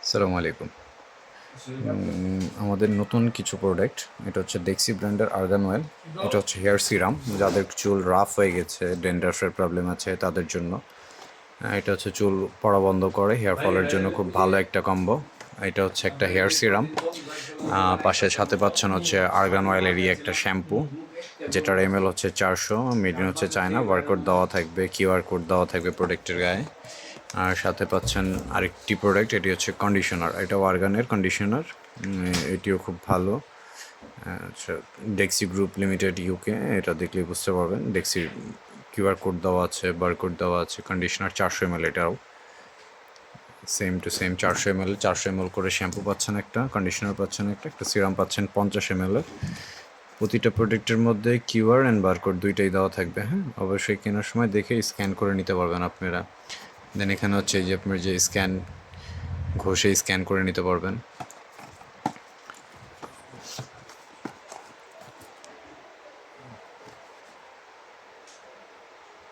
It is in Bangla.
আসসালামু আলাইকুম। আমাদের নতুন কিছু প্রোডাক্ট, এটা হচ্ছে ডেক্সি ব্র্যান্ডের আর্গান অয়েল। এটা হচ্ছে হেয়ার সিরাম, যাদের চুল রাফ হয়ে গেছে, ড্যান্ড্রাফের প্রবলেম আছে তাদের জন্য। এটা হচ্ছে চুল পড়া বন্ধ করে, হেয়ার ফলের জন্য খুব ভালো একটা কম্বো। এটা হচ্ছে একটা হেয়ার সিরাম, পাশে সাথে পাচ্ছেন হচ্ছে আর্গান অয়েলেরই একটা শ্যাম্পু, যেটার এমএল হচ্ছে 400, মেড ইন হচ্ছে চায়না, বারকোড দেওয়া থাকবে, কিউআর কোড দেওয়া থাকবে প্রোডাক্টের গায়ে। আর সাথে পাচ্ছেন আরেকটি প্রোডাক্ট, এটি হচ্ছে কন্ডিশনার, এটাও আর্গানের কন্ডিশনার, এটিও খুব ভালো। আচ্ছা, ডেক্সি গ্রুপ লিমিটেড ইউকে, এটা দেখলে বুঝতে পারবেন। ডেক্সির কিউআর কোড দেওয়া আছে, বারকোড দেওয়া আছে। কন্ডিশনার 400 ml, এটাও same to same 400 ml। 400 ml করে শ্যাম্পু পাচ্ছেন একটা, কন্ডিশনার পাচ্ছেন একটা সিরাম পাচ্ছেন 50 ml। প্রতিটা প্রোডাক্টের মধ্যে কিউআর অ্যান্ড বারকোড দুইটাই দেওয়া থাকবে। হ্যাঁ, অবশ্যই কেনার সময় দেখে স্ক্যান করে নিতে পারবেন আপনারা। দেন এখানে হচ্ছে যে আপনার যে স্ক্যান, ঘষে স্ক্যান করে নিতে পারবেন।